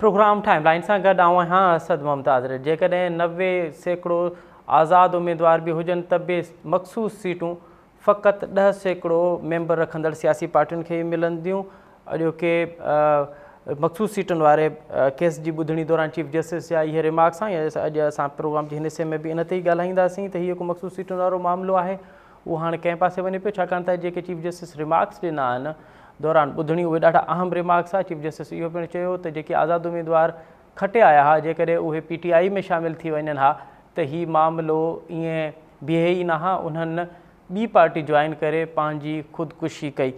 Programme timeline से गड हाँ असद मुमताज़ जेकॾहिं 90% आज़ाद उम्मीदवार भी हुजन तब भी मखसूस सीटूं फ़क़त 10% मेंबर रखंदड़ सियासी पार्टियुनि खे मिलंदियूं। अॼोके मखसूस सीटुनि वारे केस जी ॿुधणी दौरान चीफ जस्टिस जा इहे रिमार्क्स या अॼु असां प्रोग्राम जे हिन हिसे में भी इन ते ई ॻाल्हाईंदासीं त हीअ को मखसूस सीटुनि वारो मामिलो आहे उहो हाणे कंहिं पासे वञे पियो, छाकाणि त जेके चीफ जस्टिस रिमार्क्स ॾिना आहिनि दौरान ॿुधणी उहे ॾाढा अहम रिमार्क्स आहे। चीफ जस्टिस इहो पिणु चयो त जेके आज़ाद उम्मीदवार खटे आया हुआ जेकॾहिं उहे PTI में शामिल थी वञनि हा त हीउ मामिलो ईअं बीहे ई न हा, उन्हनि ॿी पार्टी जॉइन करे पंहिंजी ख़ुदकुशी कई।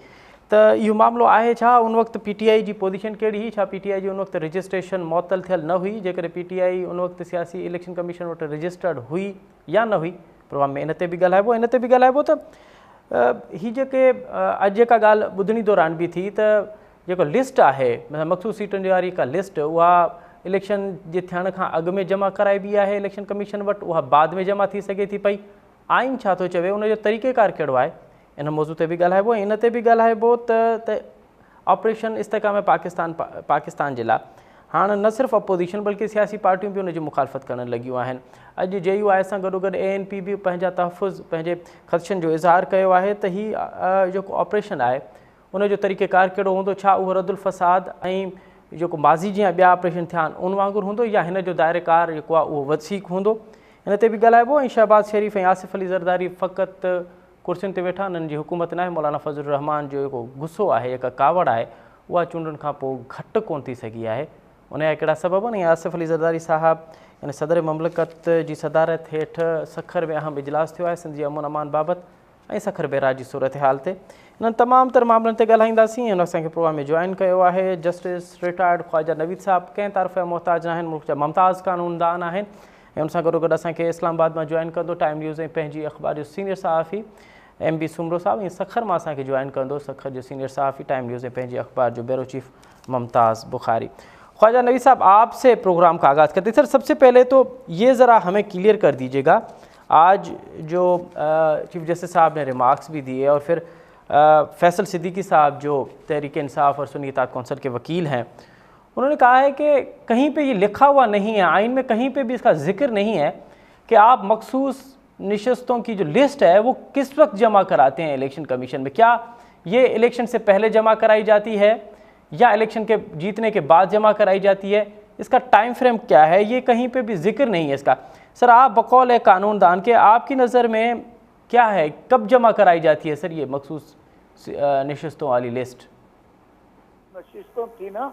त इहो मामिलो आहे छा? उन वक़्तु PTI जी पोजीशन कहिड़ी हुई? छा PTI जी उन वक़्तु रजिस्ट्रेशन मुअतल थियल न हुई? जेकॾहिं PTI उन वक़्तु सियासी इलेक्शन कमीशन वटि रजिस्टर्ड हुई या न हुई? प्रोग्राम में इन ते बि ॻाल्हाइबो त हीअ जेके अॼु जेका ॻाल्हि ॿुधणी दौरान बि थी त जेको लिस्ट आहे मतिलबु मखसूस सीटुनि वारी का लिस्ट उहा इलेक्शन जे थियण खां अॻु में जमा कराइबी आहे इलेक्शन कमीशन वटि, उहा बाद में जमा थी सघे थी पई। आइन छा थो चवे, उनजो तरीक़ेकार कहिड़ो आहे? इन मौज़ू ते बि ॻाल्हाइबो। इन ते बि ॻाल्हाइबो त ऑपरेशन इस्तेकाम पाकिस्तान जे लाइ हाणे न सिर्फ़ु अपोज़िशन बल्कि सियासी पार्टियूं बि उनजी मुखालफ़त करणु लॻियूं आहिनि। अॼु JUI सां गॾोगॾु ANP बि पंहिंजा तहफ़ुज़ पंहिंजे ख़दशनि जो इज़हार कयो आहे त हीउ जेको ऑपरेशन आहे उनजो तरीक़ेकार कहिड़ो हूंदो, छा उहो रदुल फ़साद ऐं जेको माज़ी जीअं ॿिया ऑपरेशन थिया आहिनि उन वांगुरु हूंदो या हिन जो दायरेकार जेको आहे उहो वसीक हूंदो? हिन ते बि ॻाल्हाइबो। ऐं शहबाज़ शरीफ़ ऐं आसिफ़ अली ज़रदारी फ़क़ति कुर्सियुनि ते वेठा, उन्हनि जी हुकूमत न आहे। मौलाना फज़लुर रहमान जो जेको गुस्सो आहे, जेका कावड़ आहे, उहा चूंडुनि खां पोइ घटि कोन थी सघी आहे। उनजा कहिड़ा सबब आहिनि? ऐं आसिफ़ अली ज़रदारी साहबु यानी सदर ममलिकत जी सदारत हेठि सखर में अहम इजलास थियो आहे सिंध जी अमन अमान बाबति ऐं सखर बेरा जी सूरत हाल ते। इन्हनि तमामु तर मामलनि ते ॻाल्हाईंदासीं। हिन असांखे प्रोग्राम में जॉइन कयो आहे जस्टिस रिटायर्ड ख़्वाजा नवीद साहब, कंहिं तरफ़ जा मोहताज न आहिनि, मुल्क जा मुमताज़ कानूनदान आहिनि। ऐं उन सां गॾोगॾु असांखे इस्लामाबाद मां जॉइन कंदो टाइम न्यूज़ ऐं पंहिंजी अख़बार जो सीनियर सहाफ़ी MB सुमरो साहब। ऐं सखर मां असांखे जॉइन कंदो सखर जो सीनियर सहाफ़ी टाइम न्यूज़ ऐं पंहिंजी अख़बार जो ब्यूरो चीफ मुमताज़ बुखारी। ख्वाजा नवीद साहब, आपसे प्रोग्राम का आगाज़ करते सर, सबसे पहले तो ये ज़रा हमें क्लियर कर दीजिएगा, आज जो चीफ जस्टिस साहब ने रिमार्क्स भी दिए और फिर फैसल सिद्दीकी साहब जो तहरीक इंसाफ और सुन्नी इत्तेहाद कौंसिल के वकील हैं, उन्होंने कहा है कि कहीं पे ये लिखा हुआ नहीं है, आइन में कहीं पे भी इसका जिक्र नहीं है कि आप मखसूस नशस्तों की जो लिस्ट है वो किस वक्त जमा कराते हैं इलेक्शन कमीशन में। क्या ये इलेक्शन से पहले जमा कराई जाती है या इलेक्शन के जीतने के बाद जमा कराई जाती है? इसका टाइम फ्रेम क्या है? ये कहीं पे भी जिक्र नहीं है इसका। सर, आप बकौल है कानूनदान के, आपकी नज़र में क्या है, कब जमा कराई जाती है सर ये मखसूस नशस्तों वाली लिस्ट? नशस्तों थी ना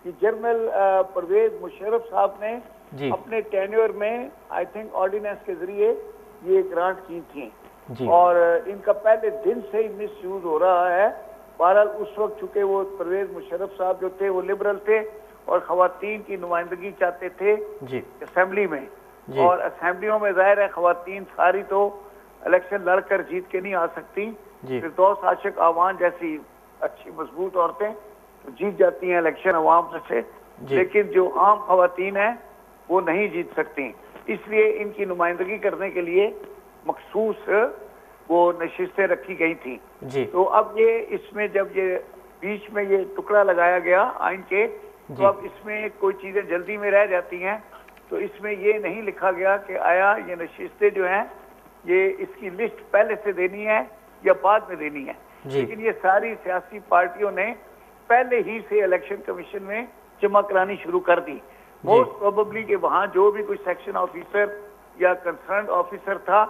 कि जनरल परवेज मुशर्रफ साहब ने अपने टेन्योर में आई थिंक ऑर्डिनेंस के जरिए ये ग्रांट की थी और इनका पहले दिन से ही मिस यूज हो रहा है। बहरहाल उस वक्त चूंकि वो परवेज मुशर्रफ साहब जो थे वो लिबरल थे और खवातीन की नुमाइंदगी चाहते थे असेंबली में, और असेंबलियों में जाहिर है खवातीन सारी तो इलेक्शन लड़कर जीत के नहीं आ सकती। फिरदौस आशिक आवान जैसी अच्छी मजबूत औरतें तो जीत जाती हैं इलेक्शन अवाम से, लेकिन जो आम खवातीन हैं वो नहीं जीत सकती। इसलिए इनकी नुमाइंदगी करने के लिए मखसूस वो नशिस्तें रखी गई थी। तो अब ये इसमें जब ये बीच में ये टुकड़ा लगाया गया आइन के, तो अब इसमें कोई चीजें जल्दी में रह जाती हैं। तो इसमें ये नहीं लिखा गया कि आया ये नशिस्तें जो हैं ये इसकी लिस्ट पहले से देनी है या बाद में देनी है। लेकिन ये सारी सियासी पार्टियों ने पहले ही से इलेक्शन कमीशन में जमा करानी शुरू कर दी। मोस्ट प्रोबेबली कि वहाँ जो भी कोई सेक्शन ऑफिसर या कंसर्न ऑफिसर था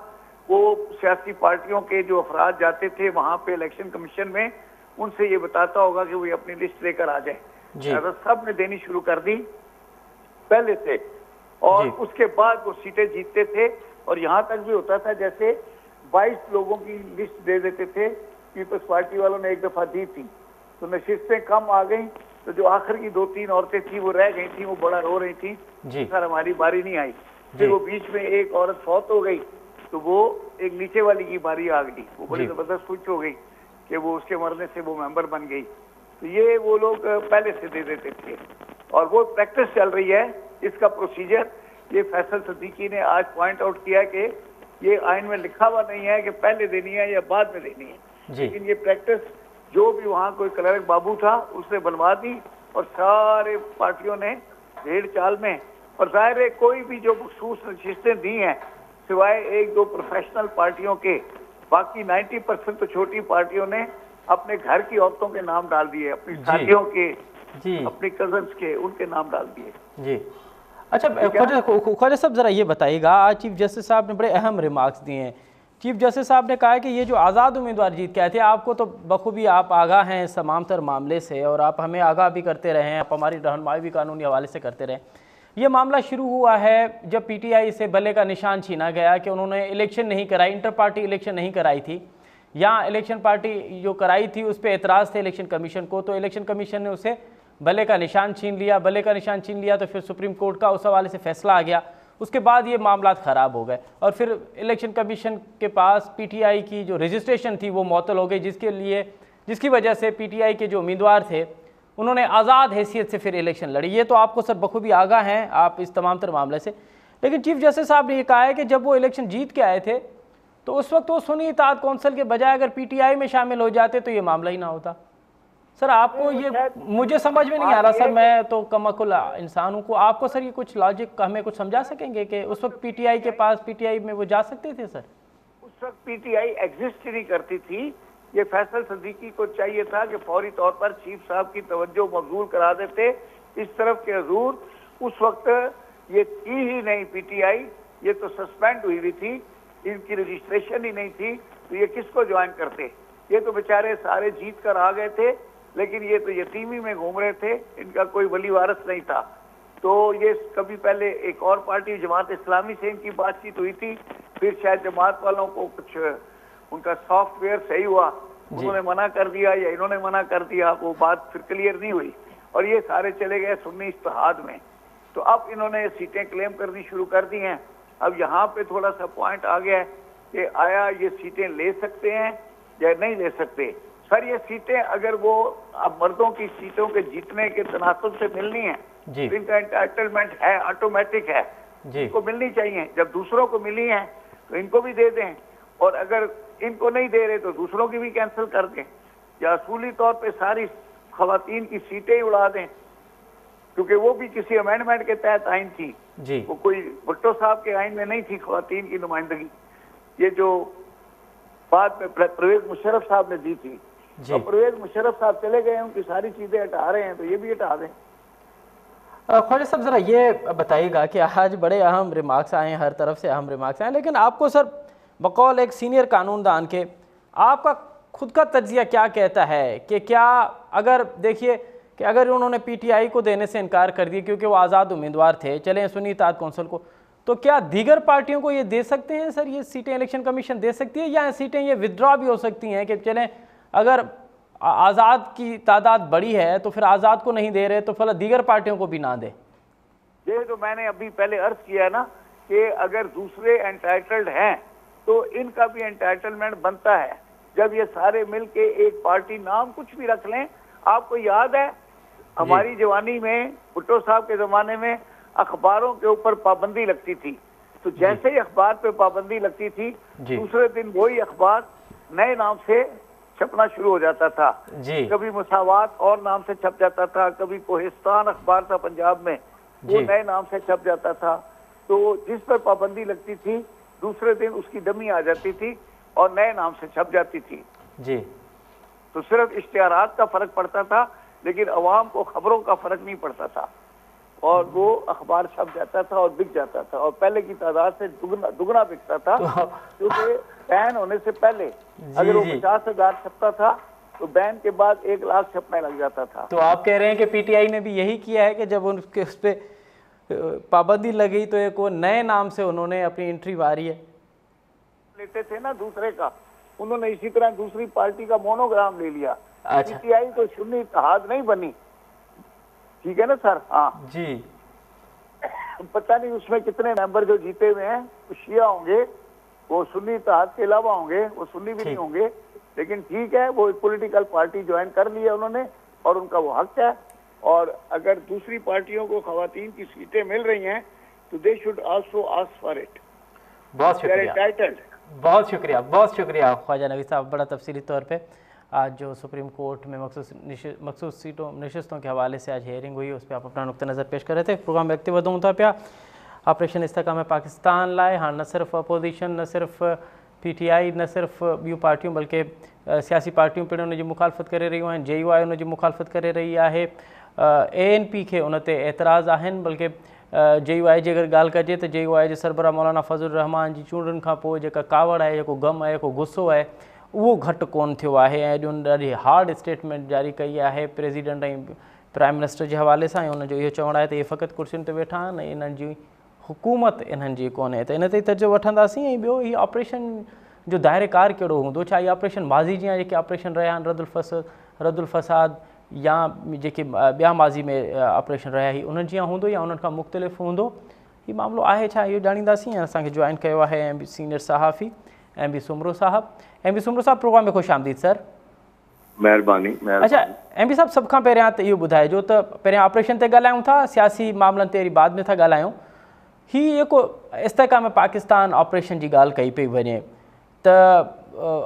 वो सियासी पार्टियों के जो अफराद जाते थे वहाँ पे इलेक्शन कमीशन में, उनसे ये बताता होगा कि वो अपनी लिस्ट लेकर आ जाए। सब ने देनी शुरू कर दी पहले से, और उसके बाद वो सीटें जीतते थे। और यहाँ तक भी होता था जैसे 22 लोगों की लिस्ट दे देते थे, पीपल्स पार्टी वालों ने एक दफा दी थी, तो नशिस्तें कम आ गई, तो जो आखिर की 2-3 औरतें थी वो रह गई थी, वो बड़ा रो रही थी सर हमारी बारी नहीं आई। फिर वो बीच में एक औरत फौत हो गई, तो वो एक नीचे वाली की बारी आ गई, वो बड़ी जबरदस्त खुश हो गई कि वो उसके मरने से वो मेंबर बन गई। तो ये वो लोग पहले से दे देते थे और वो प्रैक्टिस चल रही है इसका प्रोसीजर। ये फैसल सिद्दीकी ने आज पॉइंट आउट किया कि ये आइन में लिखा हुआ नहीं है कि पहले देनी है या बाद में देनी है, लेकिन ये प्रैक्टिस जो भी वहाँ कोई क्लर्क बाबू था उसने बनवा दी और सारे पार्टियों ने भेड़ चाल में। और जाहिर है कोई भी जो मखसूस नशिस्तें दी हैं सिवाय एक दो प्रोफेशनल पार्टियों के, बाकी 90% तो छोटी पार्टियों ने अपने घर की औरतों के नाम डाल दिए, अपनी साथियों के, अपनी कजन्स के, उनके नाम डाल दिए। जी अच्छा ख्वाजा साहब ज़रा ये बताइएगा, आज चीफ जस्टिस साहब ने बड़े अहम रिमार्क्स दिए हैं। चीफ जस्टिस साहब ने कहा है कि ये जो आज़ाद उम्मीदवार जीत के आए थे, आपको तो बखूबी आप आगाह हैं इस तमाम तर मामले से और आप हमें आगाह भी करते रहे हैं, आप हमारी रहनुमाई भी कानूनी हवाले से करते रहे। ये मामला शुरू हुआ है जब पीटीआई से भले का निशान छीना गया कि उन्होंने इलेक्शन नहीं कराई, इंटर पार्टी इलेक्शन नहीं कराई थी, या इलेक्शन पार्टी जो कराई थी उस पर एतराज़ थे इलेक्शन कमीशन को, तो इलेक्शन कमीशन ने उसे भले का निशान छीन लिया। भले का निशान छीन लिया तो फिर सुप्रीम कोर्ट का उस हवाले से फैसला आ गया। उसके बाद ये मामला ख़राब हो गए और फिर इलेक्शन कमीशन के पास पीटीआई की जो रजिस्ट्रेशन थी वो मुअत्तल हो गई, जिसकी वजह से पीटीआई के जो उम्मीदवार थे उन्होंने आज़ाद हैसियत से फिर इलेक्शन लड़ी। ये तो आपको सर बखूबी आगाह हैं आप इस तमाम तर मामले से। लेकिन चीफ जस्टिस साहब ने ये कहा है कि जब वो इलेक्शन जीत के आए थे तो उस वक्त वो सुन्नी इत्तेहाद कौंसिल के बजाय अगर पीटीआई में शामिल हो जाते तो ये मामला ही ना होता। सर आपको ये मुझे समझ में नहीं आ रहा सर, मैं तो कमअकुल इंसान हूँ को, आपको सर ये कुछ लॉजिक हमें कुछ समझा सकेंगे कि उस वक्त पीटीआई के पास पीटीआई में वो जा सकते थे? सर उस वक्त पीटीआई एग्जिस्ट नहीं करती थी। ये फैसल सिद्दीकी को चाहिए था कि फौरी तौर पर चीफ साहब की तवज्जो मबजूल करा देते इस तरफ के हजूर। उस वक्त ये थी ही नहीं पीटीआई, ये तो सस्पेंड हुई हुई थी, इनकी रजिस्ट्रेशन ही नहीं थी, तो ये किसको ज्वाइन करते? ये तो बेचारे सारे जीत कर आ गए थे, लेकिन ये तो यतीमी में घूम रहे थे, इनका कोई वली वारिस नहीं था। तो ये कभी पहले एक और पार्टी जमात इस्लामी से इनकी बातचीत हुई थी, फिर शायद जमात वालों को कुछ उनका सॉफ्टवेयर सही हुआ, उन्होंने मना कर दिया या इन्होंने मना कर दिया, वो बात फिर क्लियर नहीं हुई और ये सारे चले गए सुन्नी इत्तेहाद में। तो अब इन्होंने सीटें क्लेम करनी शुरू कर दी हैं। अब यहाँ पे थोड़ा सा पॉइंट आ गया है कि आया ये सीटें ले सकते हैं या नहीं ले सकते। सर ये सीटें अगर वो अब मर्दों की सीटों के जीतने के तनासब से मिलनी है तो इनका एंटाइटलमेंट है, ऑटोमेटिक है, इनको मिलनी चाहिए। जब दूसरों को मिली है तो इनको भी दे दें, और अगर इनको नहीं दे रहे तो दूसरों की भी कैंसिल कर दें, या असूली तौर पे सारी खवातीन की सीटें ही उड़ा दें, क्योंकि वो भी किसी अमेंडमेंट के तहत आइन थी जी। वो कोई भुट्टो साहब के आइन में नहीं थी खवातीन की नुमाइंदगी, ये जो बाद में परवेज मुशर्रफ साहब ने दी थी। तो परवेज मुशर्रफ साहब चले गए, उनकी सारी चीजें हटा रहे हैं, तो ये भी हटा दें। ख्वाजा साहब ज़रा ये बताइएगा कि आज बड़े अहम रिमार्क्स आए हैं, हर तरफ से अहम रिमार्क्स आए, लेकिन आपको सर बकौल एक सीनियर कानूनदान के आपका खुद का तज्जिया क्या कहता है कि क्या अगर देखिए कि अगर उन्होंने पीटीआई को देने से इनकार कर दिया क्योंकि वो आज़ाद उम्मीदवार थे, चलें सुन्नी इत्तेहाद कौंसिल को, तो क्या दीगर पार्टियों को ये दे सकते हैं सर? ये सीटें इलेक्शन कमीशन दे सकती है या सीटें ये विथड्रॉ भी हो सकती हैं कि चलें अगर आज़ाद की तादाद बड़ी है तो फिर आज़ाद को नहीं दे रहे तो फिर दीगर पार्टियों को भी ना दे? ये तो मैंने अभी पहले अर्ज किया ना कि अगर दूसरे एंटाइटल्ड हैं तो इनका भी एंटाइटलमेंट बनता है। जब ये सारे मिलके एक पार्टी नाम कुछ भी रख लें, आपको याद है हमारी जवानी में भुट्टो साहब के जमाने में अखबारों के ऊपर पाबंदी लगती थी, तो जैसे ही अखबार पे पाबंदी लगती थी दूसरे दिन वही अखबार नए नाम से छपना शुरू हो जाता था। कभी मुसावात और नाम से छप जाता था, कभी कोहिस्तान अखबार था पंजाब में, वो नए नाम से छप जाता था। तो जिस पर पाबंदी लगती थी दूसरे दिन उसकी डमी आ जाती थी और नए नाम से छप जाती थी जी। तो सिर्फ इश्तिहारात का फर्क पड़ता था, लेकिन अवाम को खबरों का फर्क नहीं पड़ता था, और वो अखबार छप जाता था और बिक जाता था, और पहले की तादाद से दुगना बिकता था, क्योंकि बैन होने से पहले अगर वो 50,000 छपता था तो बैन के बाद 1 लाख छपने लग जाता था। तो आप कह रहे हैं कि पीटीआई ने भी यही किया है कि जब उनके उस पर पाबंदी लगी तो एक वो नए नाम से उन्होंने अपनी एंट्री मारी है, लेते थे ना दूसरे का, उन्होंने इसी तरह दूसरी पार्टी का मोनोग्राम ले लिया। अच्छा। पीटीआई तो सुन्नी इत्तेहाद नहीं बनी, ठीक है ना सर? हाँ जी। पता नहीं उसमें कितने मेंबर जो जीते हुए हैं वो शिया होंगे, वो सुन्नी इत्तेहाद के अलावा होंगे, वो सुन्नी भी नहीं होंगे, लेकिन ठीक है वो एक पॉलिटिकल पार्टी ज्वाइन कर ली है उन्होंने और उनका वो हक है। और अगर दूसरी पार्टियों को खवातीन की सीटें मिल रही हैं तो they should also ask for it. बहुत शुक्रिया, बहुत शुक्रिया, बहुत शुक्रिया ख्वाजा नबी साहब, बड़ा तफसीली तौर पे आज जो सुप्रीम कोर्ट में मखसूस सीटों नशिस्तों के हवाले से आज हेयरिंग हुई, उस पर आप अपना नुक्ता नज़र पेश कर रहे थे। प्रोग्राम में अॻिते वधूं था पिया। ऑपरेशन इस्तेकाम पाकिस्तान लाइ हाँ न सिर्फ अपोजिशन, न सिर्फ PTI, न सिर्फ ॿियूं पार्टियूं बल्कि सियासी पार्टियूं पिणु उनजी मुखालफ़त करे रहियूं आहिनि। JUI उनजी मुखालफ़त करे रही आहे। ANP खे उन ते एतिराज़ आहिनि, बल्कि JUI जी अगरि ॻाल्हि कजे त JUI जे सरबराह मौलाना फज़लुर रहमान जी चूंडुनि खां पोइ जेका कावड़ आहे, जेको ग़म आहे, जेको गुस्सो आहे, उहो घटि कोन थियो आहे ऐं अॼु उन ॾाढी हार्ड स्टेटमेंट जारी कई आहे प्रेसिडेंट ऐं प्राइम मिनिस्टर जे हवाले सां। ऐं उनजो इहो चवणु आहे त इहे फ़क़ति कुर्सियुनि ते वेठा आहिनि, इन्हनि जी हुकूमत इन्हनि जी कोन्हे। त इन ते तर्जो वठंदासीं। ऐं ॿियो, हीउ ऑपरेशन जो दायरेकार कहिड़ो हूंदो? छा इहे ऑपरेशन माज़ी जीअं जेके ऑपरेशन रहिया आहिनि, रद्दुल फ़साद या जेके ॿिया माज़ी में ऑपरेशन रहिया ही उन्हनि जीअं हूंदो या उन्हनि खां मुख़्तलिफ़ हूंदो? हीउ मामिलो आहे छा, इहो ॼाणींदासीं। ऐं असांखे जॉइन कयो आहे MB सीनियर सहाफ़ी MB सुमरो साहब। MB सुमरो साहब, प्रोग्राम में ख़ुशि आमदीद सर। महिरबानी। अच्छा MB साहब, सभ खां पहिरियां त इहो ॿुधाइजो त पहिरियां ऑपरेशन ते ॻाल्हायूं था, सियासी मामलनि ते वरी बाद में था ॻाल्हायूं। हीउ जेको इस्तेकाम पाकिस्तान ऑपरेशन जी ॻाल्हि कई पई वञे त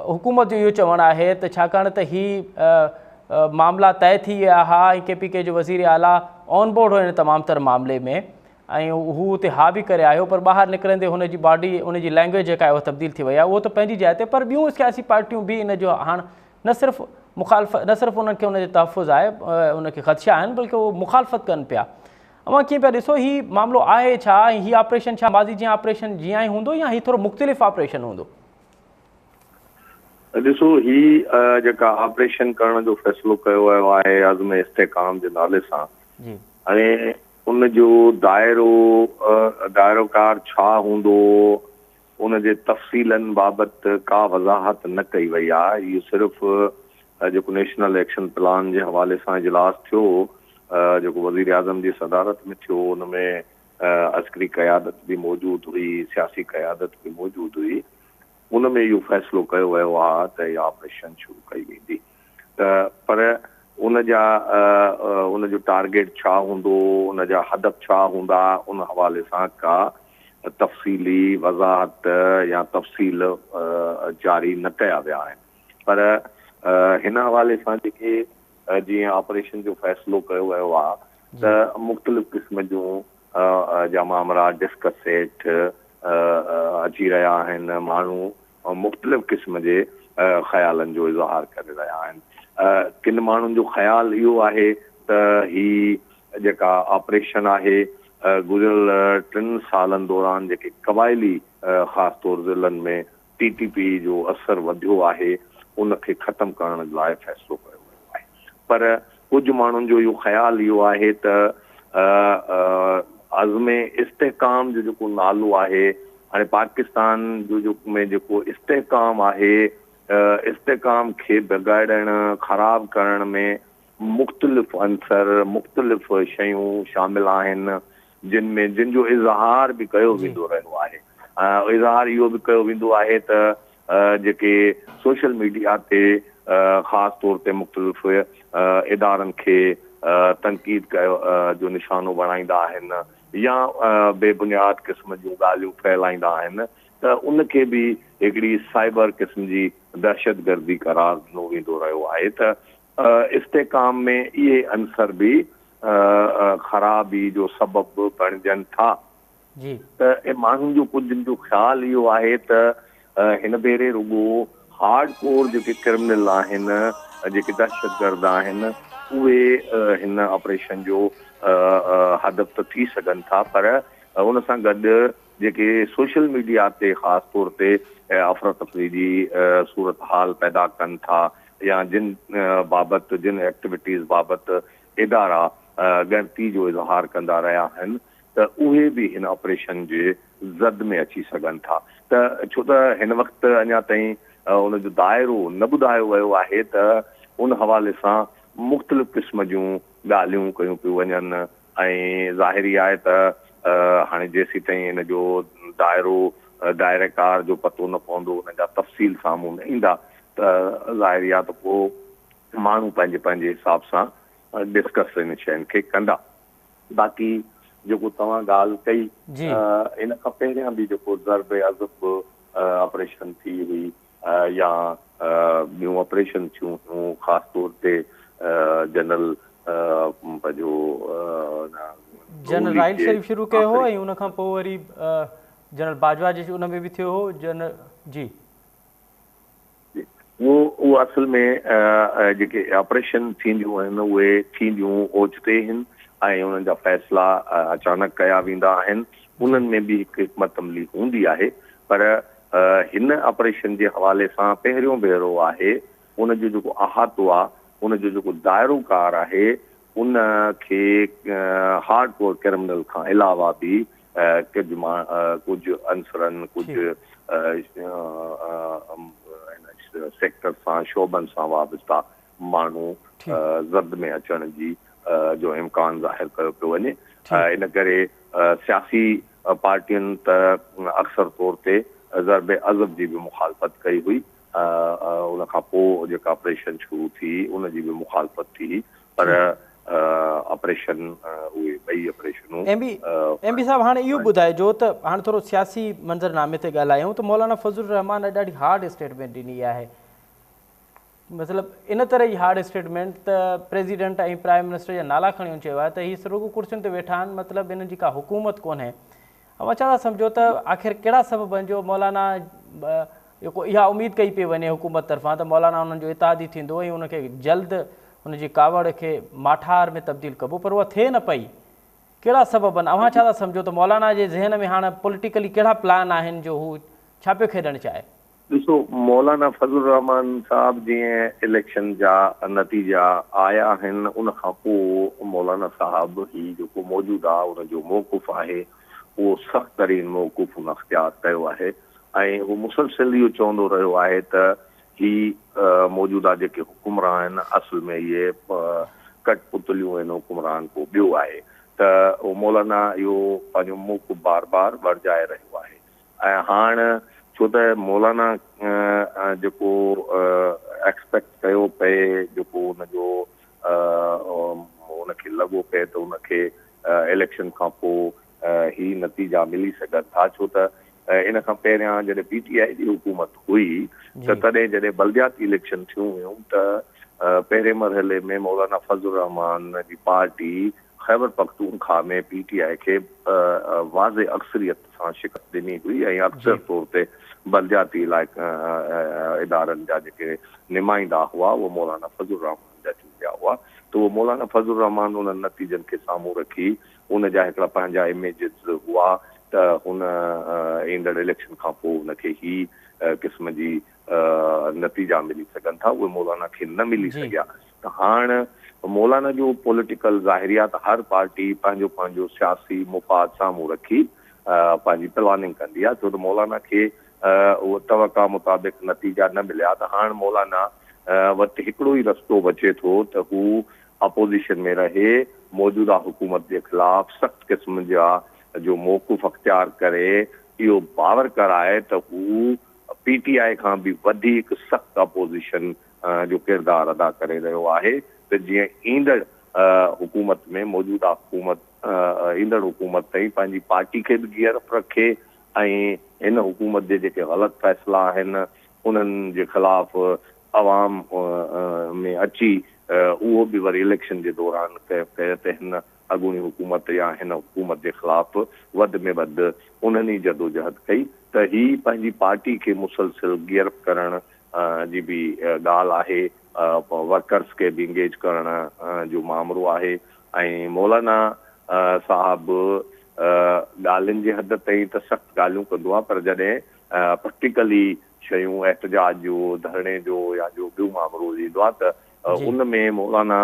हुकूमत जो इहो चवणु आहे त छाकाणि त हीउ मामला तय थी विया हुआ, KPK जो वज़ीर आला ऑन बोर्ड हुयो हिन तमामु तर मामले में, ऐं हू उते हा बि करे आयो, पर ॿाहिरि निकिरंदे हुनजी बॉडी, हुनजी लैंग्वेज जेका आहे उहा तब्दील थी वई आहे। उहो त पंहिंजी जाइ ते, पर ॿियूं सियासी पार्टियूं बि इन जो हाणे न सिर्फ़ु न सिर्फ़ु उन्हनि खे उनजो तहफ़ुज़ आहे, उनखे ख़दशा आहिनि, बल्कि उहो मुखालफ़त कनि पिया। अवां कीअं पिया ॾिसो, हीउ मामिलो आहे छा? हीउ ऑपरेशन छा माज़ी जीअं ऑपरेशन जीअं ई हूंदो या हीउ थोरो मुख़्तलिफ़ ऑपरेशन हूंदो? ॾिसो, ही जेका ऑपरेशन करण जो फ़ैसिलो कयो वियो आहे आज़म इस्तेकाम जे नाले सां, हाणे उनजो दायरोकार छा हूंदो, उनजे तफ़सीलनि बाबति का वज़ाहत न कई वई आहे। इहो सिर्फ़ु जेको नेशनल एक्शन प्लान जे हवाले सां इजलास थियो, जेको वज़ीर आज़म जी सदारत में थियो, उन में अस्करी क़यादत बि मौजूदु हुई, सियासी क़यादत बि मौजूदु हुई। उन में इहो फ़ैसिलो कयो वियो आहे त इहा ऑपरेशन शुरू कई वेंदी, पर उनजो टारगेट छा हूंदो, उनजा हदफ़ छा हूंदा, उन हवाले सां का तफ़सीली वज़ाहत या तफ़सील जारी न कया विया आहिनि। पर हिन हवाले सां जेके जीअं ऑपरेशन जो फ़ैसिलो कयो वियो आहे त मुख़्तलिफ़ क़िस्म जूं जा मामला डिस्कस हेठि अची रहिया आहिनि। माण्हू मुख़्तलिफ़ क़िस्म जे ख़्यालनि जो इज़हार करे रहिया आहिनि। किन माण्हुनि जो ख़्यालु इहो आहे त ही जेका ऑपरेशन आहे गुज़िरियल 3 सालनि दौरान जेके क़बाइली ख़ासि तौर ज़िलनि में TTP जो असरु वधियो आहे, उनखे ख़तमु करण लाइ फ़ैसिलो कयो वियो आहे। पर कुझु माण्हुनि जो इहो ख़्यालु इहो आहे त आज़म इस्तेकाम जो जेको नालो आहे, हाणे पाकिस्तान जो में जेको इस्तेकाम आहे, इस्तेकाम खे बिगाड़ण, ख़राबु करण में मुख़्तलिफ़ अंसर, मुख़्तलिफ़ शयूं शामिल आहिनि, जिन जो इज़हार बि कयो वेंदो रहियो आहे। इज़हार इहो बि कयो वेंदो आहे त जेके सोशल मीडिया ते ख़ासि तौर ते मुख़्तलिफ़ इदारनि खे तनक़ीद कयो जो निशानो बणाईंदा आहिनि या बेबुनियाद क़िस्म जूं ॻाल्हियूं फैलाईंदा आहिनि, त उनखे बि हिकिड़ी साइबर क़िस्म जी दहशतगर्दी करार ॾिनो वेंदो रहियो आहे। त इस्तेकाम में इहे अंसर बि ख़राबी जो सबबु बणिजनि था। त माण्हुनि जो कुझु जो ख़्यालु इहो आहे त हिन भेरे रुॻो हार्ड कोर जेके क्रिमिनल आहिनि, जेके दहशतगर्द आहिनि, उहे हिन ऑपरेशन जो हदफ़ त थी सघनि था, पर उन सां गॾु जेके सोशल मीडिया ते ख़ासि तौर ते अफ़रा तफ़री जी सूरत हाल पैदा कनि था या जिन बाबति, जिन एक्टिविटीज़ बाबति इदारा ॻणती जो इज़हार कंदा रहिया आहिनि, त उहे बि हिन ऑपरेशन जे ज़द में अची सघनि था। त छो त हिन वक़्तु अञा ताईं उनजो दाइरो न ॿुधायो वियो आहे, त उन हवाले सां मुख़्तलिफ़ क़िस्म जूं ॻाल्हियूं कयूं पियूं वञनि ऐं ज़ाहिरी आहे त हाणे जेसीं ताईं हिन जो दायरेकार जो पतो न पवंदो, उनजा तफ़सील साम्हूं न ईंदा, त ज़ाहिरी आहे त पोइ माण्हू पंहिंजे पंहिंजे हिसाब सां डिस्कस इन शयुनि खे कंदा। बाक़ी जेको तव्हां ॻाल्हि कई, इन खां पहिरियां बि जेको ज़र्ब अज़ब ऑपरेशन थी हुई या ॿियूं ऑपरेशन थियूं हुयूं, ख़ासि तौर ते जनरल पंहिंजो जनरल राइल शरीफ़ शुरू कयो हो ऐं उन खां पोइ वरी जनरल बाजवा जे उन में बि थियो हो जनरल जी उहो असल में जेके ऑपरेशन थींदियूं आहिनि उहे थींदियूं ओचिते आहिनि ऐं उन्हनि जा फ़ैसिला अचानक कया वेंदा आहिनि। उन्हनि में बि हिकु हिकमत अमली हूंदी आहे, पर हिन ऑपरेशन जे हवाले सां पहिरियों भेरो आहे उनजो जेको अहातो आहे, उनजो जेको दाइरोकार आहे, उन खे हार्ड कोर क्रिमिनल खां अलावा बि कुझु अंसरनि, कुझु सेक्टर सां, शोबनि सां वाबस्ता माण्हू ज़ब्त में अचण जी जो इम्कान ज़ाहिर कयो पियो वञे। इन करे सियासी पार्टियुनि त अक्सर तौर ते ज़रबे अज़ब जी बि मुखालफ़त कई हुई। उन खां पोइ जेका ऑपरेशन शुरू थी उनजी बि मुखालफ़त थी, पर ऑपरेशन उहे ॿई ऑपरेशनूं एम बी साहब हाणे इहो ॿुधाइजो त हाणे थोरो सियासी मंज़रनामे ते ॻाल्हायूं त मौलाना फज़लुर रहमान ॾाढी हार्ड स्टेटमेंट ॾिनी आहे, मतिलबु इन तरह जी हार्ड स्टेटमेंट त प्रेसिडेंट ऐं प्राइम मिनिस्टर जा नाला खणी चयो आहे त हीअ रुॻो कुर्सियुनि ते वेठा आहिनि, मतिलबु हिन जी का हुकूमत कोन्हे। ऐं छा था सम्झो त आख़िर कहिड़ा सबब आहिनि जो मौलाना जेको इहा उमेदु कई पई वञे हुकूमत तरफ़ां त मौलाना उन्हनि जो इतादी थींदो ऐं उनखे जल्द हुनजी कावड़ खे माठार में तब्दील कबो, पर उहा थिए न पई। कहिड़ा सबब आहिनि? अव्हां छा था सम्झो त मौलाना जे ज़हन में हाणे पॉलिटिकली कहिड़ा प्लान आहिनि जो हू छा पियो खेॾणु चाहे? ॾिसो, मौलाना फज़लुर रहमान साहब जीअं इलेक्शन जा नतीजा आया आहिनि, उन खां पोइ मौलाना साहब ही जेको मौजूदु आहे उनजो मौक़ुफ़ आहे उहो सख़्तु तरीन मौक़ुफ़ उन अख़्तियार कयो आहे ऐं उहो मुसलसिल इहो चवंदो रहियो आहे त ही मौजूदा जेके हुकुमरान आहिनि असल में इहे कठपुतलियूं आहिनि, हुकुमरान को ॿियो आहे। त उहो मौलाना इहो पंहिंजो मौक़ुफ़ बार बार वर्जाए रहियो आहे। ऐं हाणे छो त मौलाना जेको एक्सपेक्ट कयो पए, जेको हुनजो हुनखे लॻो पए त हुनखे इलेक्शन खां पोइ ही नतीजा मिली सघनि था, छो त इन खां पहिरियां जॾहिं PTI जी हुकूमत हुई त तॾहिं जॾहिं बल्दियाती इलेक्शन थियूं हुयूं त पहिरें मरहले में मौलाना फज़लुर रहमान जी पार्टी ख़ैबर पख्तूनख्वा में PTI खे वाज़े अक्सरियत सां शिकस्त ॾिनी हुई ऐं अक्सर तौर ते बल्दियाती इदारनि जा जेके नुमाइंदा हुआ उहो मौलाना फज़लुर रहमान जा चूंडिया हुआ। त उहो मौलाना फज़लुर रहमान उन्हनि नतीजनि खे साम्हूं रखी उन जा हिकिड़ा पंहिंजा इमेजिस हुआ त हुन ईंदड़ इलेक्शन खां पोइ हुनखे ही क़िस्म जी नतीजा मिली सघनि था, उहे मौलाना खे न मिली सघिया। त हाणे मौलाना जो पॉलिटिकल ज़ाहिरियात हर पार्टी पंहिंजो पंहिंजो सियासी मुफ़ाद साम्हूं रखी पंहिंजी प्लानिंग कंदी आहे, छो त मौलाना खे उहो तवका मुताबिक़ नतीजा न मिलिया त हाणे मौलाना वटि हिकिड़ो ई रस्तो बचे थो त हू अपोज़िशन में रहे, मौजूदा हुकूमत जे ख़िलाफ़ सख़्तु क़िस्म जा जो मौक़ुफ़ अख़्तियार करे इहो बावर कराए त हू PTI खां बि वधीक सख़्तु अपोज़िशन जो किरदारु अदा करे रहियो आहे, त जीअं ईंदड़ हुकूमत में मौजूदा हुकूमत ईंदड़ हुकूमत ताईं पंहिंजी पार्टी खे बि गिरफ़ रखे ऐं हिन हुकूमत जे जेके ग़लति फ़ैसिला आहिनि उन्हनि जे ख़िलाफ़ अवाम में अची उहो बि वरी इलेक्शन जे दौरान कए त हिन अॻूणी हुकूमत या हिन हुकूमत जे ख़िलाफ़ वधि में वधि उन्हनि जदोजहद कई त ही पंहिंजी पार्टी खे मुसलसिल गिरफ़ करण जी बि ॻाल्हि आहे, वर्कर्स खे बि इंगेज करण जो मामिलो आहे। ऐं मौलाना साहब ॻाल्हियुनि जे हद ताईं त सख़्तु ॻाल्हियूं कंदो आहे, पर जॾहिं प्रैक्टिकली शयूं एहतजाज जो, धरणे जो या जो ॿियो मामिलो ईंदो आहे त उन में मौलाना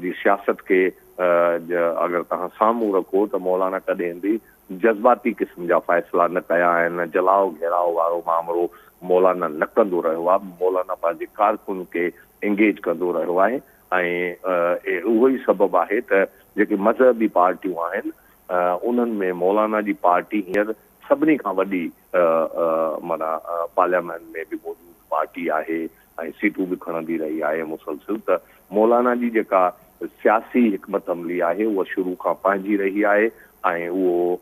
जी सियासत खे अगरि तव्हां साम्हूं रखो त मौलाना कॾहिं बि जज़्बाती क़िस्म जा फ़ैसिला न कया आहिनि, जलाओ घेराओ वारो मामिलो मौलाना न कंदो रहियो आहे। मौलाना पंहिंजे कारकुन खे इंगेज कंदो रहियो आहे ऐं उहो ई सबबु आहे त जेके मज़हबी पार्टियूं आहिनि उन्हनि में मौलाना जी पार्टी हींअर सभिनी खां वॾी माना पार्लियामेंट में बि मौजूदु पार्टी आहे ऐं सीटूं बि खणंदी रही आहे मुसलसिल। त मौलाना जी जेका सियासी हिकमत अमली आहे उहा शुरू खां पंहिंजी रही आहे ऐं उहो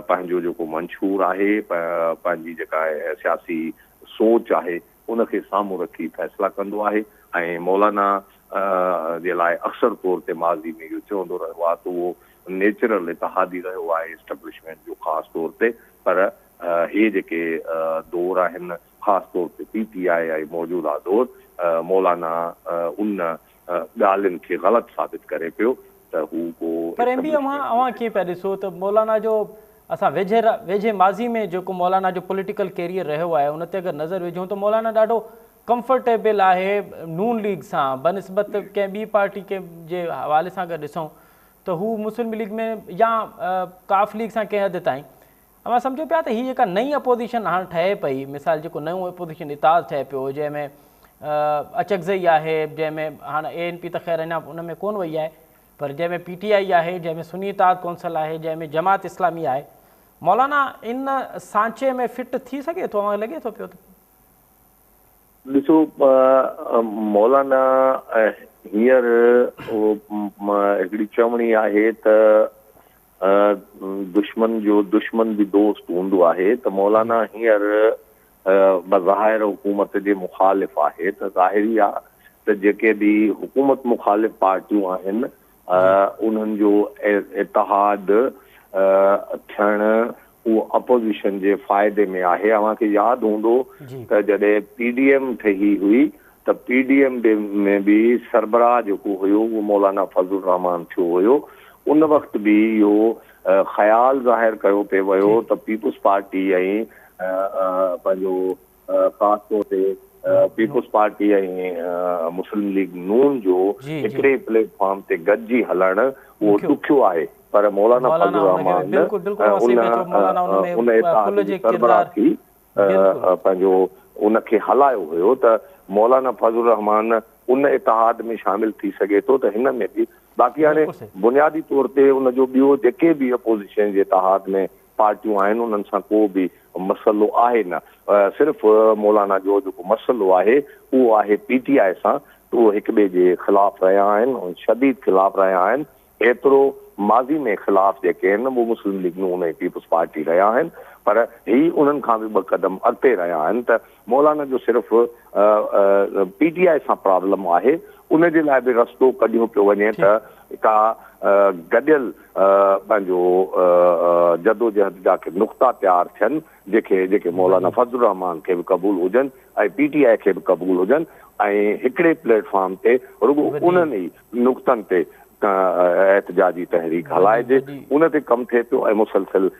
पंहिंजो जेको मंशूर आहे, पंहिंजी जेका सियासी सोच आहे उनखे साम्हूं रखी फ़ैसिला कंदो आहे। ऐं मौलाना जे लाइ अक्सर तौर ते माज़ी में इहो चवंदो रहियो आहे त उहो नेचुरल इतिहादी रहियो आहे एस्टेब्लिशमेंट जो ख़ासि तौर ते। पर हे जेके दौर आहिनि ख़ासि तौर ते PTI ऐं मौजूदा दौर मौलाना उन ॻाल्हियुनि खे ग़लति साबित करे पियो त हू को। पर MB अवां कीअं पिया ॾिसो त मौलाना जो असां वेझे माज़ी में जेको मौलाना जो पॉलिटिकल कैरियर रहियो आहे उन ते अगरि नज़र विझूं त मौलाना ॾाढो कंफर्टेबल आहे नून लीग सां बनस्बत कंहिं ॿी पार्टी जे हवाले सां अगरि ॾिसूं त हू मुस्लिम लीग में या काफ लीग सां कंहिं हद ताईं असां सम्झो पिया त हीअ जेका नई अपोज़िशन हाणे ठहे पई, मिसाल जेको नओं अपोज़िशन इताद ठहे पियो जंहिंमें अचकज़ई आहे, जंहिंमें हाणे ANP त ख़ैर अञा उन में कोन वई आहे, पर जंहिंमें PTI आहे, जंहिंमें सुन्नी इताद कौंसल आहे, जंहिंमें जमात इस्लामी आहे, मौलाना इन सांचे में फिट थी सघे थो? लॻे थो पियो त ॾिसो मौलाना हींअर हिकिड़ी चवणी आहे त दुश्मन जो दुश्मन बि दोस्त हूंदो आहे। त मौलाना हींअर बज़ाहिर हुकूमत जे मुखालिफ़ आहे त ज़ाहिरी आहे त जेके बि हुकूमत मुखालिफ़ पार्टियूं आहिनि उन्हनि जो इतिहाद थियणु उहो अपोज़िशन जे फ़ाइदे में आहे। अव्हांखे यादि हूंदो त जॾहिं PDM ठही हुई त PDM में बि सरबराह जेको हुयो उहो मौलाना फज़लुर रहमान थियो हुयो। उन वक़्तु बि इहो ख़्यालु ज़ाहिर कयो पियो वियो त पीपुल्स पार्टी ऐं पंहिंजो ख़ासि तौर ते पीपुल्स पार्टी ऐं मुस्लिम लीग नून जो हिकिड़े प्लेटफॉर्म ते गॾिजी हलणु उहो ॾुखियो आहे। पर मौलाना फज़लुर रहमान उन इतिहाद जी सरबराह थी पंहिंजो उनखे हलायो हुयो त मौलाना फज़लुर रहमान उन इतिहाद में शामिल थी सघे थो त हिन में बि। बाक़ी हाणे बुनियादी तौर ते उनजो ॿियो जेके बि अपोज़िशन जे इतिहाद में पार्टियूं आहिनि उन्हनि सां को बि मसइलो आहे न। सिर्फ़ु मौलाना जो जेको मसइलो आहे उहो आहे PTI सां, उहो हिक ॿिए जे ख़िलाफ़ रहिया आहिनि ऐं शदीद ख़िलाफ़ रहिया आहिनि। एतिरो माज़ी में ख़िलाफ़ जेके आहिनि उहे मुस्लिम लीग नून ऐं पीपुल्स पार्टी रहिया आहिनि, पर ही उन्हनि खां बि 2 क़दम अॻिते रहिया आहिनि। त मौलाना जो सिर्फ़ु PTI सां प्रॉब्लम आहे, उनजे लाइ बि रस्तो कढियो पियो वञे त का गॾियल पंहिंजो जदोजहद जा के नुक़्ता तयारु थियनि जेके मौलाना फज़लुर रहमान खे बि क़बूल हुजनि ऐं PTI खे बि क़बूल हुजनि ऐं हिकिड़े प्लेटफॉर्म ते रुॻो उन्हनि ई नुक़्तनि ते एहतजाजी तहरीक हलाइजे। उन ते कमु थिए पियो ऐं मुसलसिल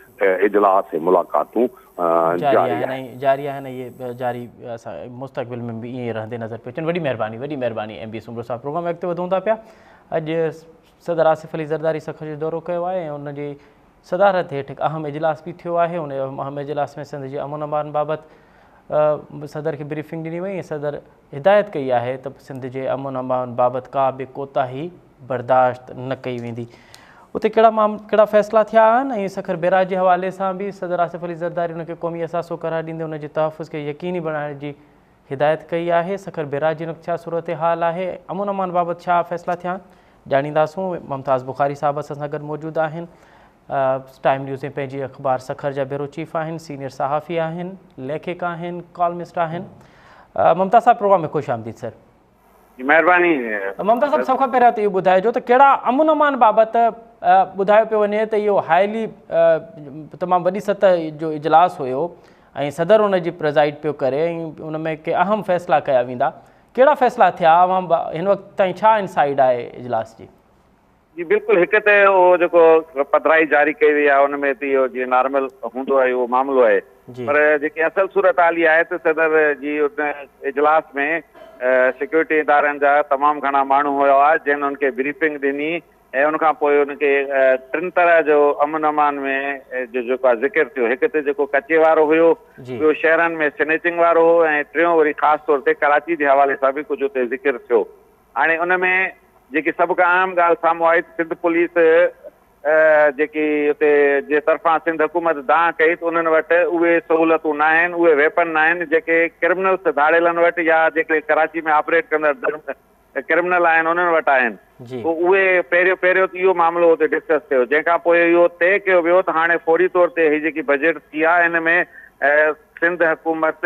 इजलास ऐं मुलाक़ातूं जारी आहिनि। ये जारी असां मुस्तक़बिल में बि ईअं रहंदे नज़र पियो अचनि। वॾी महिरबानी MB सुमरो साहब। प्रोग्राम अॻिते वधूं था पिया। अॼु सदर आसिफ अली ज़रदारी सखर जो दौरो कयो आहे ऐं उनजी सदारत हेठि हिकु अहम इजलास बि थियो आहे। उन अहम इजलास में सिंध जे अमन अमान बाबति सदर खे ब्रीफिंग ॾिनी वई ऐं सदर हिदायत कई आहे त सिंध जे अमन अमान बाबति का बि कोताही बर्दाश्त न कई वेंदी। उते कहिड़ा फ़ैसिला थिया आहिनि ऐं सखर बैराज जे हवाले सां बि सदर आसिफ अली ज़रदारी उनखे क़ौमी असासो करार ॾींदे उनजे तहफ़ुज़ खे यकीनी बणाइण जी हिदायत कई आहे। सखर बैराज जी छा सूरत हाल आहे, अमन अमान बाबति छा फ़ैसिला थिया ॼाणींदासूं। मुमताज़ बुखारी साहब असां सां गॾु मौजूदु आहिनि। टाइम न्यूज़ में पंहिंजी अख़बार सखर जा ब्यूरो चीफ आहिनि, सीनियर सहाफ़ी आहिनि, लेखक आहिनि, कॉलमिस्ट आहिनि। ममता साहब प्रोग्राम में ख़ुशि आमदीद सर। महिरबानी। ममता साहब सभ खां पहिरियों त इहो ॿुधाइजो त कहिड़ा अमन अमान बाबति ॿुधायो पियो वञे त इहो हाईली तमामु वॾी सतह जो इजलास हुयो ऐं सदर उनजी प्रिज़ाइड पियो करे ऐं उन में के अहम फ़ैसिला कया वेंदा। कहिड़ा फ़ैसिला थिया हिन वक़्तु ताईं, छा इनसाइड आहे इजलास जी? जी बिल्कुलु। हिकु त उहो जेको पधराई जारी कई वई आहे उन में त इहो जीअं नॉर्मल हूंदो आहे उहो मामिलो आहे, पर जेकी असल सूरत हाल इहा आहे त सदर जी उन इजलास में सिक्योरिटी इदारनि जा तमामु घणा माण्हू हुआ जिन उनखे ब्रीफिंग ॾिनी ऐं उनखां पोइ उनखे 3 तरह जो अमन अमान में जेको आहे ज़िक्र थियो। हिकु त जेको कचे वारो हुयो, ॿियो शहरनि में स्नेचिंग वारो हो ऐं टियों वरी ख़ासि तौर ते कराची जे हवाले सां बि कुझु उते ज़िक्र थियो। हाणे उन में जेकी सभु खां अहम ॻाल्हि साम्हूं आई सिंध पुलिस जेकी उते जे तरफ़ां सिंध हुकूमत दांह कई त उन्हनि वटि उहे सहूलियतूं न आहिनि, उहे वेपन न आहिनि जेके क्रिमिनल्स धाड़ेलनि वटि या जेके कराची में ऑपरेट कंदड़ क्रिमिनल आहिनि उन्हनि वटि आहिनि। पोइ उहे पहिरियों त इहो मामिलो हुते डिस्कस थियो, जंहिंखां पोइ इहो तइ कयो वियो त हाणे फौरी तौर ते हीअ जेकी बजट थी आहे हिन में सिंध हुकूमत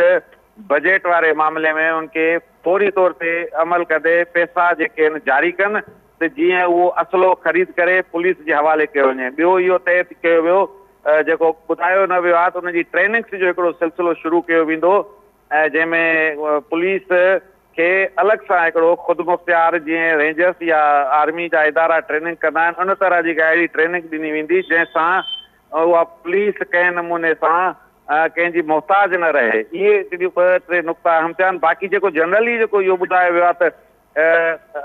बजट वारे मामले में उनके फौरी तौर ते अमल कंदे पैसा जेके जारी कनि त जीअं उहो असलो ख़रीद करे पुलिस जे हवाले कयो वञे। ॿियो इहो तइ कयो वियो जेको ॿुधायो न वियो आहे त उनजी ट्रेनिंग्स जो हिकिड़ो सिलसिलो शुरू कयो वेंदो ऐं जंहिंमें पुलिस खे अलॻि सां हिकिड़ो ख़ुदि मुख़्तियार जीअं रेंजर्स या आर्मी जा इदारा ट्रेनिंग कंदा आहिनि उन तरह जी अहिड़ी ट्रेनिंग ॾिनी वेंदी जंहिंसां उहा पुलिस कंहिं नमूने सां कंहिंजी मोहताज न रहे। इहे ॿ टे नुक़्ता अहम थिया आहिनि। बाक़ी जेको जनरली जेको इहो ॿुधायो वियो आहे त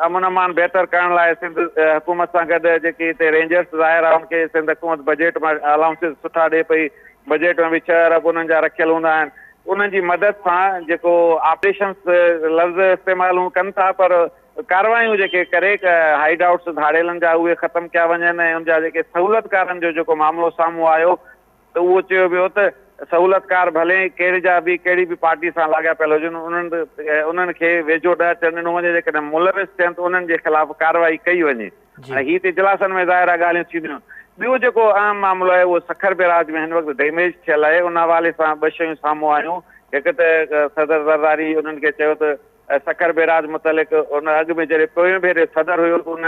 अमन अमान बहितर करण लाइ सिंध हुकूमत सां गॾु जेके हिते रेंजर्स ज़ाहिर आहे उनखे सिंध हुकूमत बजट मां अलाउंसिस सुठा ॾिए पई। बजट में बि 6 अरब उन्हनि जा रखियल हूंदा आहिनि। उन्हनि जी मदद सां जेको ऑपरेशन्स लफ़्ज़ इस्तेमालु कनि था पर कार्रवायूं जेके करे हाइड आउट्स धाड़ेलनि जा उहे ख़तमु कया वञनि ऐं उनजा जेके सहूलियतकारनि जो जेको मामिलो साम्हूं आयो त उहो चयो वियो त सहूलियतकार भले कहिड़ी बि पार्टी सां लाॻापियल हुजनि उन्हनि खे वेझो न अचणु ॾिनो वञे। जेकॾहिं मुलविस थियनि त उन्हनि जे ख़िलाफ़ कार्रवाई कई वञे। ऐं हीअ त इजलासनि में ज़ाहिर आहे ॻाल्हियूं थींदियूं। ॿियो जेको अहम मामिलो आहे उहो सखर बैराज में हिन वक़्तु डैमेज थियल आहे। उन हवाले सां 2 शयूं साम्हूं आयूं। हिकु त सदर ज़रदारी उन्हनि खे चयो त सखर बैराज मुतलिक़ उन अॻु में जॾहिं पोएं भेरे सदर हुयो त उन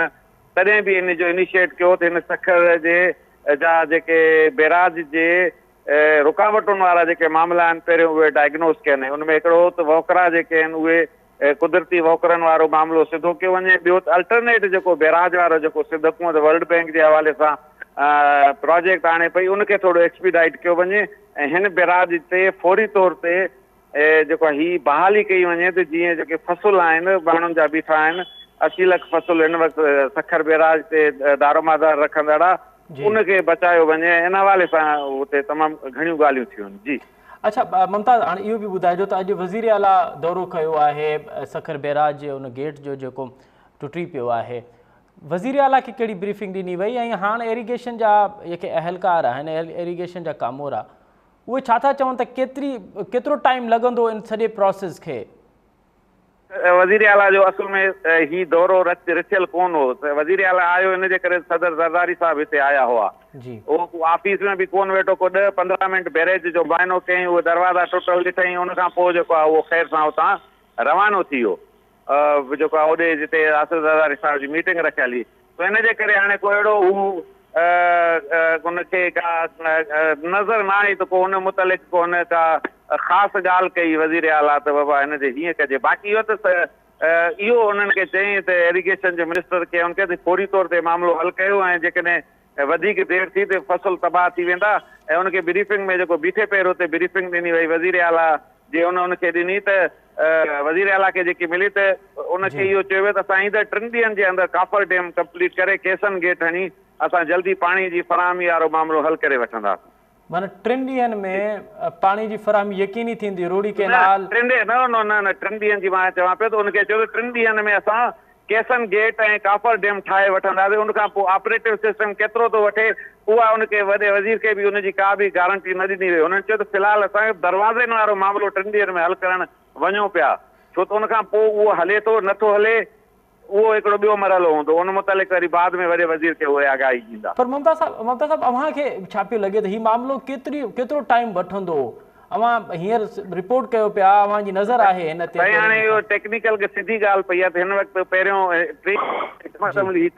तॾहिं बि इन जो इनिशिएट कयो त हिन सखर जे जा जेके बैराज जे रुकावटुनि वारा जेके मामला आहिनि पहिरियों उहे डायग्नोस कयनि। उनमें हिकिड़ो त वोकरा जेके आहिनि उहे कुदरती वोकरनि वारो मामिलो सिधो कयो वञे। ॿियो त अल्टरनेट जेको बैराज वारो जेको सिंध हुकूमत वर्ल्ड बैंक जे हवाले सां प्रोजेक्ट आणे पई उनखे थोरो एक्सपीडाइट कयो वञे ऐं हिन बैराज ते फौरी तौर ते जेको हीअ बहाली कई वञे त जीअं जेके फ़सुल आहिनि माण्हुनि जा बीठा आहिनि 80 लख फ़सुल हिन वक़्तु सखर बैराज ते दारोमदार रखंदड़ उनखे बचायो वञे। इन हवाले सां उते तमामु घणियूं ॻाल्हियूं थियूं आहिनि। जी अच्छा मुमताज़, हाणे इहो बि ॿुधाइजो त अॼु वज़ीर आला दौरो कयो आहे सखर बैराज जे उन गेट जो जेको टुटी पियो आहे। वज़ीर आला खे कहिड़ी ब्रीफिंग ॾिनी वई ऐं हाणे इरीगेशन जा जेके अहलकार आहिनि इरीगेशन जा कामोर उहे छा था चवनि त केतिरो टाइम लॻंदो इन सॼे प्रोसेस खे? वज़ीर आला जो असल में ही दौरो रचियल कोन हो। वज़ीर आला आयो इन जे करे सदर ज़रदारी साहब हिते आया हुआ। उहो ऑफिस में बि कोन वेठो को 10-15 मिंट बैरेज जो मुआइनो कयईं। उहे दरवाज़ा टुटल ॾिठईं। उनखां पोइ जेको आहे उहो ख़ैर सां उतां रवानो थी वियो जेको आहे होॾे जिते आसिफ ज़रदारी साहब जी मीटिंग रखियल हुई। त इन जे करे हाणे को अहिड़ो हू उनखे का नज़र न आई त को हुन मुतलिक़ को हुन का ख़ासि ॻाल्हि कई वज़ीर आला त बाबा हिन जे हीअं कजे। बाक़ी इहो त इहो उन्हनि खे चयईं त इरीगेशन जे मिनिस्टर खे उनखे त फौरी तौर ते मामिलो हल कयो ऐं जेकॾहिं वधीक देरि थी त फ़सुल तबाह थी वेंदा ऐं उनखे ब्रीफिंग में जेको बीठे पहिरियों ते ब्रीफिंग ॾिनी वई वज़ीर आला जे उनखे ॾिनी त वज़ीर आला खे जेकी मिली त उनखे इहो चयो वियो त असां ईंदड़ 3 ॾींहंनि जे अंदरि काफर डैम कंप्लीट करे केसन गेट हणी असां जल्दी पाणी जी फराहमी वारो मामिलो हल करे वठंदासीं। माना 3 ॾींहंनि में पाणी जी फराहमी यकीनी थींदी? रोडी कैनाल 3 ॾींहंनि जी मां चवां पियो त उनखे चयो त 3 ॾींहंनि में असां केसन गेट ऐं काफर डैम ठाहे वठंदासीं। उनखां पोइ ऑपरेटिव सिस्टम केतिरो थो वठे उहा उनखे वॾे वज़ीर खे बि उनजी का बि गारंटी न ॾिनी वई। हुननि चयो त फ़िलहालु असांखे दरवाज़नि वारो मामिलो 3 ॾींहंनि में हल करणु वञूं पिया छो त उनखां पोइ उहो हले थो नथो हले उहो हिकिड़ो ॿियो मरहलो हूंदो। उन मुतालिक़ वरी बाद में वॾे वज़ीर खे उहे आगाही ॾींदा। पर मुमताज़ साहब अव्हांखे छा पियो लॻे त हीउ मामिलो केतिरो टाइम वठंदो? अव्हां हींअर रिपोर्ट कयो पिया अव्हांजी नज़र आहे हिन ते? हाणे इहो टेक्निकल खे सिधी ॻाल्हि पई आहे त हिन वक़्तु पहिरियों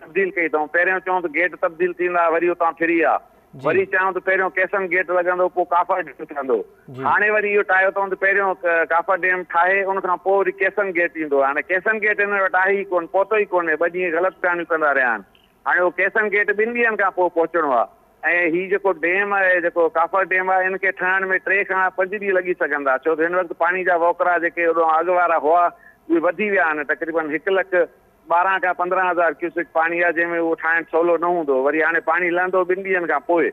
तब्दील कई अथऊं। पहिरियों चऊं त गेट तब्दील थींदा वरी उतां फिरी आहे वरी चऊं त पहिरियों केसन गेट लॻंदो पोइ काफर डैम ठहंदो। हाणे वरी इहो ठाहियो अथऊं त पहिरियों काफर डैम ठाहे उनखां पोइ वरी केसन गेट ईंदो। हाणे केसन गेट हिन वटि आहे ई कोन पहुतो ई कोन्हे। 2 ॾींहं ग़लति बयानियूं कंदा रहिया आहिनि। हाणे उहो केसन गेट 2 ॾींहंनि खां पोइ पहुचणो आहे ऐं हीउ जेको डैम आहे जेको काफर डैम आहे इनखे ठहण में 3 खां 5 ॾींहं लॻी सघंदा छो त हिन वक़्तु पाणी जा वोकरा जेके होॾो अॻु वारा हुआ उहे वधी विया आहिनि। तक़रीबन 1,12,000 खां 15,000 क्यूसिक पाणी आहे जंहिंमें उहो ठाहिणु सवलो न हूंदो। वरी हाणे पाणी लहंदो 2 ॾींहंनि खां पोइ।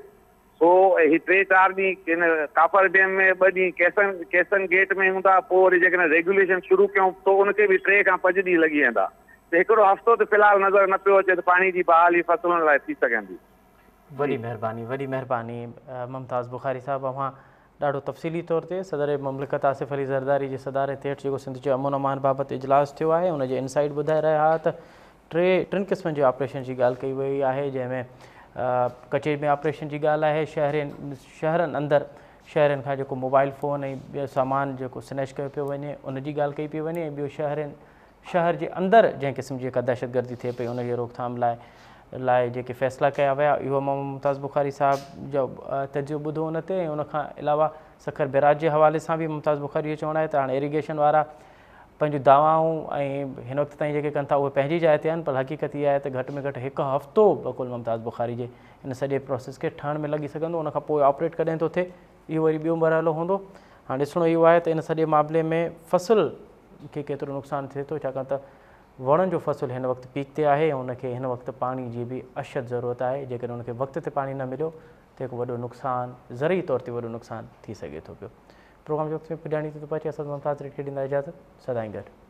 सो ही 3-4 ॾींहं हिन काफर डैम में 2 ॾींहं केसन गेट में हूंदा। पोइ वरी जेकॾहिं रेगुलेशन शुरू कयूं त उनखे बि 3 खां 5 ॾींहं लॻी वेंदा। त हिकिड़ो हफ़्तो त फ़िलहालु नज़र न पियो अचे त पाणी जी बहाली फ़सुलनि लाइ थी सघंदी। वॾी महिरबानी मुमताज़ बुखारी साहब। अव्हां ॾाढो तफ़सीली तौर ते सदर मुमलिकत आसिफ अली ज़रदारी जे सदारत हेठि जेको सिंध जो अमन अमान बाबति इजलास थियो आहे उनजे इनसाइट ॿुधाए रहिया हुआ त 3 क़िस्मनि जे ऑपरेशन जी ॻाल्हि कई वई आहे जंहिंमें कचेरी में ऑपरेशन जी ॻाल्हि आहे। शहरनि अंदरि शहरनि खां जेको मोबाइल फ़ोन ऐं ॿियो सामान जेको स्नैच कयो पियो वञे उन जी ॻाल्हि कई पई वञे। ऐं ॿियो शहर जे अंदरि जंहिं क़िस्म जी जेका दहशतगर्दी थिए पई उनजे रोकथाम लाइ जेके फ़ैसिला कया विया इहो मां मुमताज़ बुखारी साहब जो तजुर्बो ॿुधो उन ते। ऐं उनखां अलावा सखर बैराज जे हवाले सां बि मुमताज़ बुखारी जो चवणु आहे त हाणे इरीगेशन वारा पंहिंजूं दावाऊं ऐं हिन वक़्त ताईं जेके कनि था उहे पंहिंजी जाइ ते आहिनि, पर हक़ीक़त इहा आहे त घटि में घटि हिकु हफ़्तो बकुल मुमताज़ बुखारी जे इन सॼे प्रोसेस खे ठहण में लॻी सघंदो। उनखां पोइ ऑपरेट कॾहिं थो थिए इहो वरी ॿियो मरहलो हूंदो। हाणे ॾिसणो इहो आहे त इन सॼे मामले में फ़सुल खे केतिरो नुक़सानु थिए थो, छाकाणि त वणनि जो फ़सुलु हिन वक़्तु पीक ते आहे ऐं उनखे हिन वक़्तु पाणी जी बि अशद ज़रूरत आहे। जेकॾहिं उनखे वक़्त ते पाणी न मिलियो त हिकु वॾो नुक़सानु ज़रूरी तौर ते वॾो नुक़सानु थी सघे थो पियो। प्रोग्राम जो वक़्त में पुॼाणी थी थो पहुचे। असां मुमताज़ रेड खे ॾींदा इजाज़त। सदाईं गॾु।